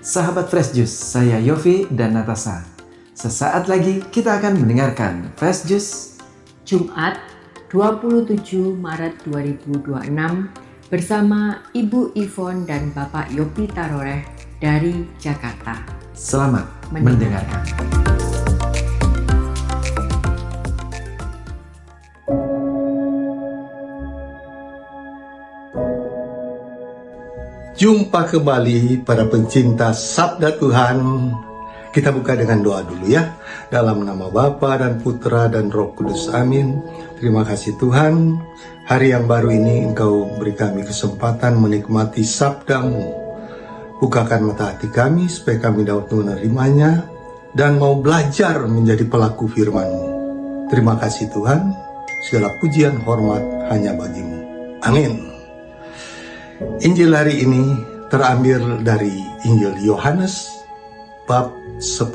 Sahabat Fresh Juice, saya Yofi dan Natasha. Sesaat lagi kita akan mendengarkan Fresh Juice Jumat 27 Maret 2026 bersama Ibu Ivon dan Bapak Yopi Taroreh dari Jakarta. Selamat mendengarkan. Jumpa kembali para pencinta Sabda Tuhan. Kita buka dengan doa dulu ya. Dalam nama Bapa dan Putra dan Roh Kudus, amin. Terima kasih Tuhan. Hari yang baru ini Engkau beri kami kesempatan menikmati sabda-Mu. Bukakan mata hati kami supaya kami dapat menerimanya dan mau belajar menjadi pelaku firman-Mu. Terima kasih Tuhan. Segala pujian hormat hanya bagi-Mu. Amin. Injil hari ini terambil dari Injil Yohanes bab 10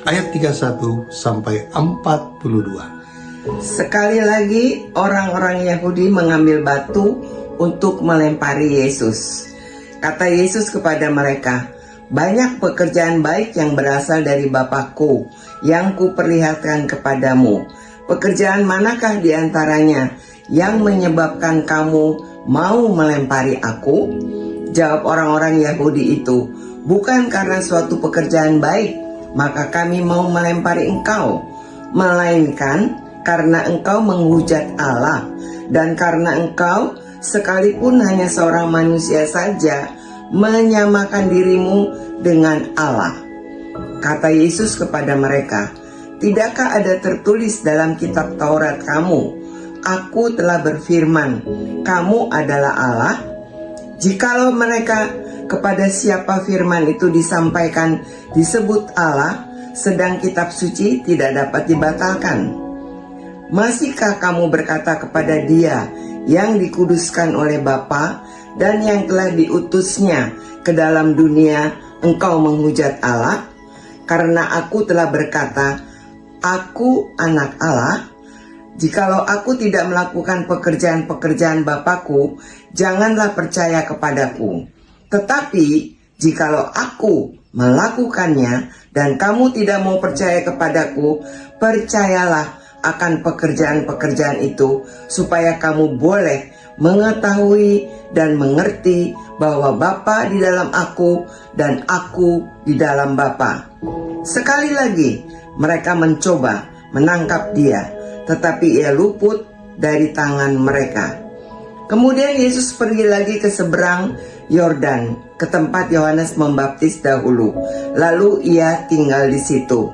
ayat 31 sampai 42. Sekali lagi orang-orang Yahudi mengambil batu untuk melempari Yesus. Kata Yesus kepada mereka, "Banyak pekerjaan baik yang berasal dari Bapakku yang kuperlihatkan kepadamu. Pekerjaan manakah di antaranya yang menyebabkan kamu mau melempari aku?" Jawab orang-orang Yahudi itu, "Bukan karena suatu pekerjaan baik, maka kami mau melempari engkau, melainkan karena engkau menghujat Allah, dan karena engkau sekalipun hanya seorang manusia saja, menyamakan dirimu dengan Allah." Kata Yesus kepada mereka, "Tidakkah ada tertulis dalam kitab Taurat kamu, Aku telah berfirman, kamu adalah Allah?" Jikalau mereka kepada siapa firman itu disampaikan disebut Allah, sedang kitab suci tidak dapat dibatalkan. Masihkah kamu berkata kepada Dia yang dikuduskan oleh Bapa dan yang telah diutusnya ke dalam dunia, engkau menghujat Allah? Karena aku telah berkata, aku anak Allah. Jikalau aku tidak melakukan pekerjaan-pekerjaan Bapakku, janganlah percaya kepadaku. Tetapi jikalau aku melakukannya dan kamu tidak mau percaya kepadaku, percayalah akan pekerjaan-pekerjaan itu, supaya kamu boleh mengetahui dan mengerti bahwa Bapa di dalam aku dan aku di dalam Bapa. Sekali lagi mereka mencoba menangkap Dia, tetapi Ia luput dari tangan mereka. Kemudian Yesus pergi lagi ke seberang Yordan, ke tempat Yohanes membaptis dahulu. Lalu Ia tinggal di situ.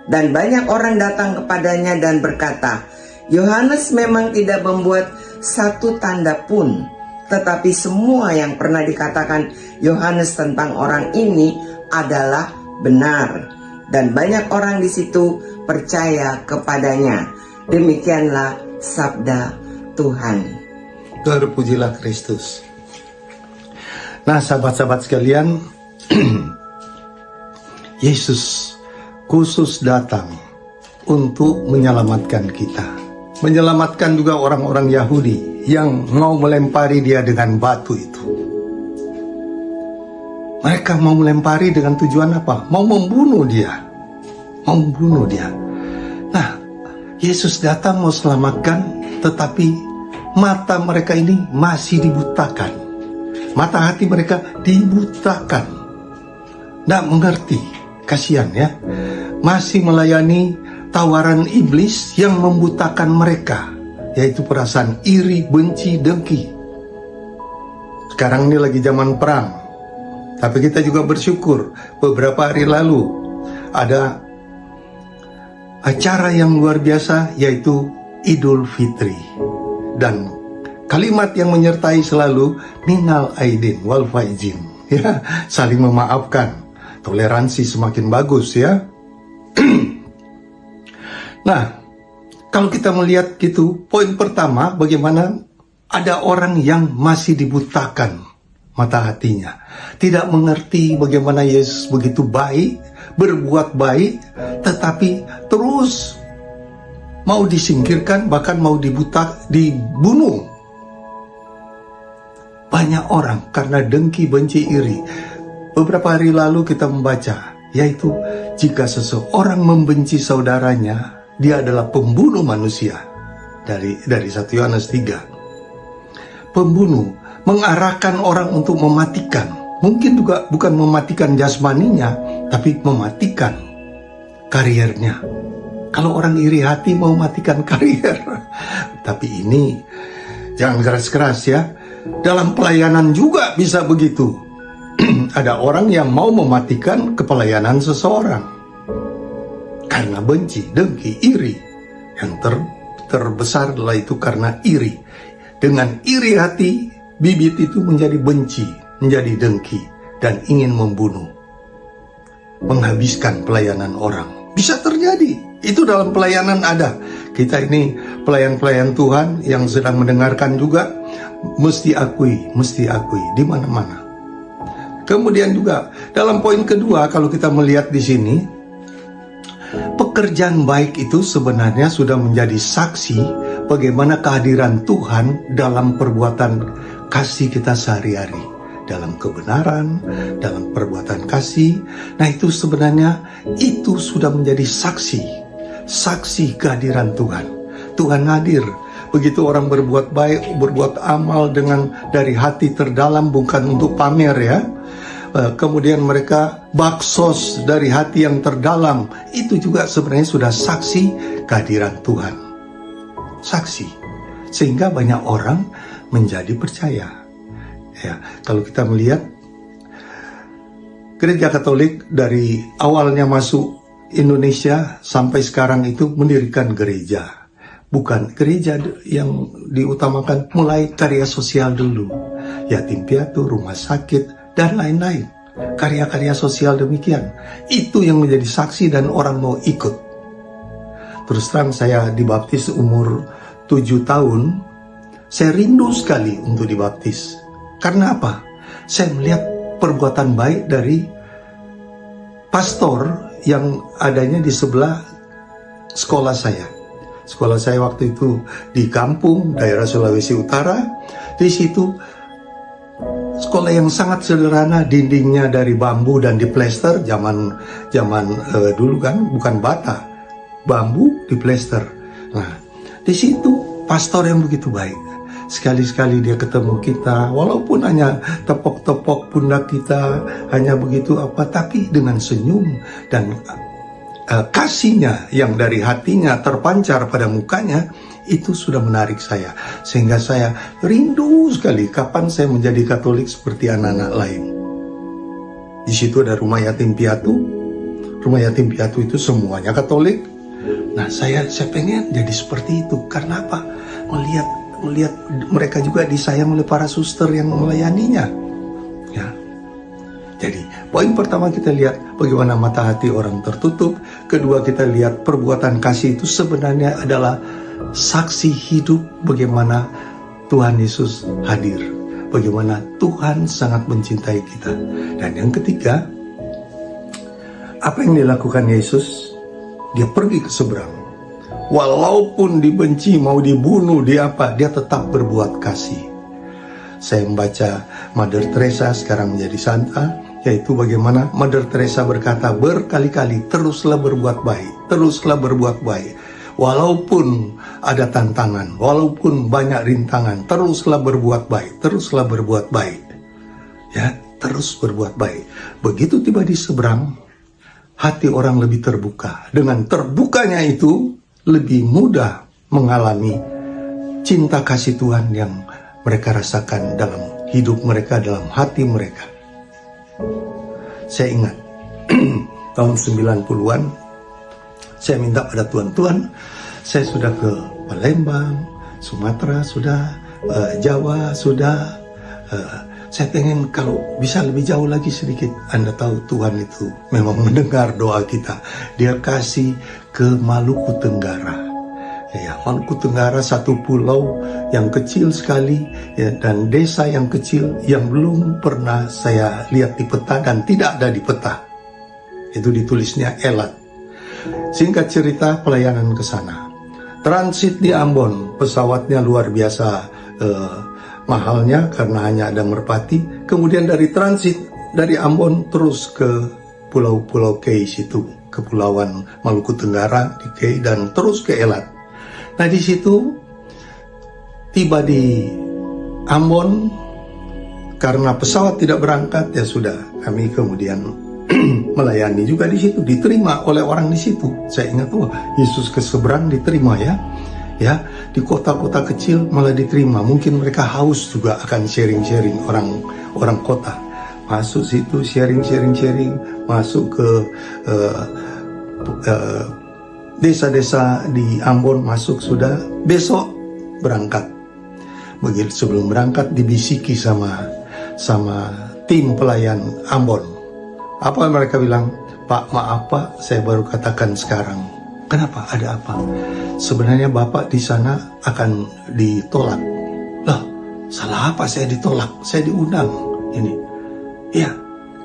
Dan banyak orang datang kepadanya dan berkata, "Yohanes memang tidak membuat satu tanda pun, tetapi semua yang pernah dikatakan Yohanes tentang orang ini adalah benar." Dan banyak orang di situ percaya kepadanya. Demikianlah sabda Tuhan. Terpujilah Kristus. Nah, sahabat-sahabat sekalian, Yesus khusus datang untuk menyelamatkan kita. Menyelamatkan juga orang-orang Yahudi yang mau melempari Dia dengan batu itu. Mereka mau melempari dengan tujuan apa? Mau membunuh Dia. Mau membunuh Dia. Nah, Yesus datang mau selamatkan, tetapi mata mereka ini masih dibutakan. Mata hati mereka dibutakan. Tidak mengerti, kasihan ya. Masih melayani tawaran iblis yang membutakan mereka, yaitu perasaan iri, benci, dengki. Sekarang ini lagi zaman perang. Tapi kita juga bersyukur, beberapa hari lalu ada acara yang luar biasa, yaitu Idul Fitri. Dan kalimat yang menyertai selalu minal aidin wal faizin, ya, saling memaafkan. Toleransi semakin bagus ya. Nah, kalau kita melihat gitu, poin pertama, bagaimana ada orang yang masih dibutakan mata hatinya, tidak mengerti bagaimana Yesus begitu baik, berbuat baik, tetapi terus mau disingkirkan, bahkan mau dibunuh. Banyak orang karena dengki, benci, iri beberapa hari lalu kita membaca, yaitu jika seseorang membenci saudaranya, dia adalah pembunuh manusia. Dari 1 Yohanes 3. Pembunuh mengarahkan orang untuk mematikan. Mungkin juga bukan mematikan jasmaninya, tapi mematikan kariernya. Kalau orang iri hati mau matikan karier. Tapi ini jangan keras-keras ya. Dalam pelayanan juga bisa begitu. Ada orang yang mau mematikan kepelayanan seseorang karena benci, dengki, iri. Yang terbesar adalah itu karena iri. Dengan iri hati, bibit itu menjadi benci, menjadi dengki, dan ingin membunuh, menghabiskan pelayanan orang. Bisa terjadi. Itu dalam pelayanan ada. Kita ini pelayan-pelayan Tuhan yang sedang mendengarkan juga mesti akui di mana-mana. Kemudian juga dalam poin kedua, kalau kita melihat di sini, pekerjaan baik itu sebenarnya sudah menjadi saksi bagaimana kehadiran Tuhan dalam perbuatan kasih kita sehari-hari. Dalam kebenaran, dalam perbuatan kasih. Nah itu sebenarnya itu sudah menjadi saksi kehadiran Tuhan. Tuhan hadir. Begitu orang berbuat baik, berbuat amal dengan dari hati terdalam, bukan untuk pamer ya. Kemudian mereka baksos dari hati yang terdalam. Itu juga sebenarnya sudah saksi kehadiran Tuhan. Saksi. Sehingga banyak orang menjadi percaya. Ya, kalau kita melihat Gereja Katolik dari awalnya masuk Indonesia sampai sekarang itu mendirikan gereja. Bukan gereja yang diutamakan, mulai karya sosial dulu. Yatim piatu, rumah sakit, dan lain-lain. Karya-karya sosial demikian. Itu yang menjadi saksi dan orang mau ikut. Terus terang saya dibaptis umur 7 tahun. Saya rindu sekali untuk dibaptis. Karena apa? Saya melihat perbuatan baik dari pastor yang adanya di sebelah sekolah saya. Sekolah saya waktu itu di kampung, daerah Sulawesi Utara. Di situ sekolah yang sangat sederhana, dindingnya dari bambu dan diplester. Zaman dulu kan, bukan bata, bambu diplester. Nah, di situ pastor yang begitu baik. Sekali-sekali dia ketemu kita, walaupun hanya tepok-tepok pundak kita, hanya begitu apa, tapi dengan senyum dan kasihnya yang dari hatinya terpancar pada mukanya, itu sudah menarik saya. Sehingga saya rindu sekali kapan saya menjadi Katolik seperti anak-anak lain. Di situ ada rumah yatim piatu. Rumah yatim piatu itu semuanya Katolik. Nah, saya pengen jadi seperti itu. Karena apa? Melihat mereka juga disayang oleh para suster yang melayaninya. Ya. Jadi, poin pertama kita lihat bagaimana mata hati orang tertutup. Kedua, kita lihat perbuatan kasih itu sebenarnya adalah saksi hidup bagaimana Tuhan Yesus hadir. Bagaimana Tuhan sangat mencintai kita. Dan yang ketiga, apa yang dilakukan Yesus? Dia pergi ke seberang. Walaupun dibenci, mau dibunuh, dia tetap berbuat kasih. Saya membaca Mother Teresa sekarang menjadi santa, yaitu bagaimana Mother Teresa berkata berkali-kali, teruslah berbuat baik, teruslah berbuat baik. Walaupun ada tantangan, walaupun banyak rintangan, teruslah berbuat baik, teruslah berbuat baik. Ya, terus berbuat baik. Begitu tiba di seberang, hati orang lebih terbuka. Dengan terbukanya itu, lebih mudah mengalami cinta kasih Tuhan yang mereka rasakan dalam hidup mereka, dalam hati mereka. Saya ingat tahun 90-an saya minta pada Tuhan, saya sudah ke Palembang, Sumatera sudah, Jawa sudah, saya pengen kalau bisa lebih jauh lagi sedikit. Anda tahu Tuhan itu memang mendengar doa kita. Dia kasih ke Maluku Tenggara. Ya, Maluku Tenggara satu pulau yang kecil sekali, ya, dan desa yang kecil yang belum pernah saya lihat di peta dan tidak ada di peta. Itu ditulisnya Elat. Singkat cerita, pelayanan ke sana. Transit di Ambon, pesawatnya luar biasa mahalnya karena hanya ada merpati. Kemudian dari transit dari Ambon terus ke pulau-pulau Kei situ, Kepulauan Maluku Tenggara di Kei dan terus ke Elat. Nah di situ tiba di Ambon, karena pesawat tidak berangkat ya sudah, kami kemudian melayani juga di situ, diterima oleh orang di situ. Saya ingat Yesus ke seberang diterima ya, di kota-kota kecil malah diterima. Mungkin mereka haus juga akan sharing-sharing orang kota. Masuk situ sharing, masuk ke desa-desa di Ambon, masuk sudah, besok berangkat. Begitu sebelum berangkat dibisiki sama tim pelayan Ambon. Apa mereka bilang? Pak, maaf Pak, saya baru katakan sekarang. Kenapa? Ada apa? Sebenarnya Bapak di sana akan ditolak. Loh, salah apa saya ditolak? Saya diundang. Ini. Ya,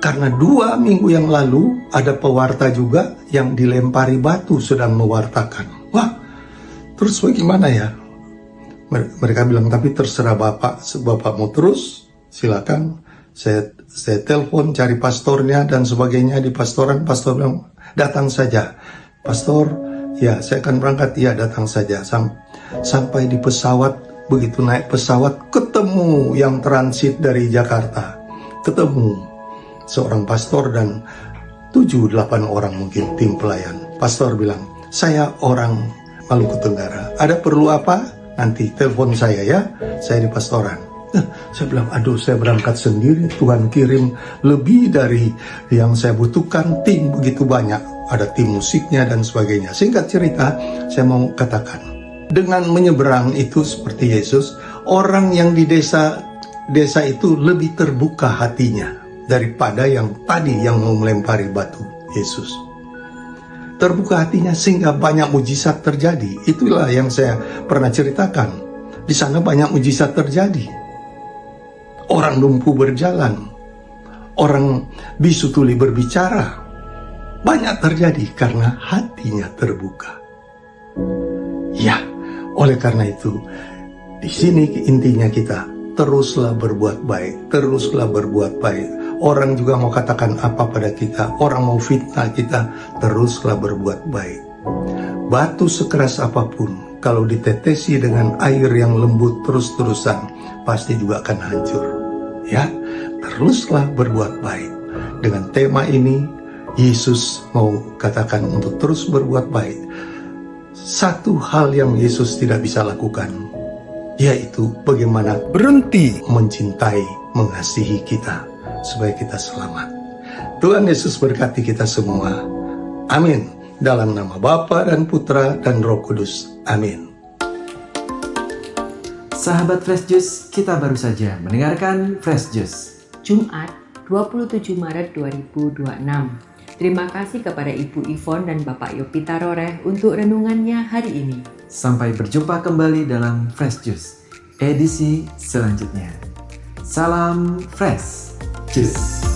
karena 2 minggu yang lalu ada pewarta juga yang dilempari batu sedang mewartakan. Wah, terus bagaimana ya? Mereka bilang, tapi terserah Bapak mau terus, silakan. Saya telepon cari pastornya dan sebagainya di pastoran. Pastor bilang, datang saja. Pastor, ya saya akan berangkat, ya datang saja. Sampai di pesawat, begitu naik pesawat, ketemu yang transit dari Jakarta. Ketemu seorang pastor dan 7-8 orang mungkin tim pelayan. Pastor bilang, saya orang Maluku Tenggara. Ada perlu apa? Nanti telepon saya ya, saya di pastoran. Saya bilang, aduh saya berangkat sendiri, Tuhan kirim lebih dari yang saya butuhkan, tim begitu banyak, ada tim musiknya dan sebagainya. Singkat cerita, saya mau katakan, dengan menyeberang itu seperti Yesus, orang yang di desa itu lebih terbuka hatinya daripada yang tadi yang mau melempari batu Yesus. Terbuka hatinya sehingga banyak mujizat terjadi. Itulah yang saya pernah ceritakan. Di sana banyak mujizat terjadi. Orang lumpuh berjalan, orang bisu tuli berbicara. Banyak terjadi karena hatinya terbuka. Ya, oleh karena itu, di sini intinya kita teruslah berbuat baik, teruslah berbuat baik. Orang juga mau katakan apa pada kita, orang mau fitnah kita, teruslah berbuat baik. Batu sekeras apapun, kalau ditetesi dengan air yang lembut terus-terusan, pasti juga akan hancur. Ya, teruslah berbuat baik. Dengan tema ini, Yesus mau katakan untuk terus berbuat baik. Satu hal yang Yesus tidak bisa lakukan, yaitu bagaimana berhenti mencintai, mengasihi kita, supaya kita selamat. Tuhan Yesus berkati kita semua. Amin. Dalam nama Bapa dan Putra dan Roh Kudus. Amin. Sahabat Fresh Juice, kita baru saja mendengarkan Fresh Juice Jumat 27 Maret 2026. Terima kasih kepada Ibu Ivon dan Bapak Yopi Taroreh untuk renungannya hari ini. Sampai berjumpa kembali dalam Fresh Juice edisi selanjutnya. Salam Fresh Juice.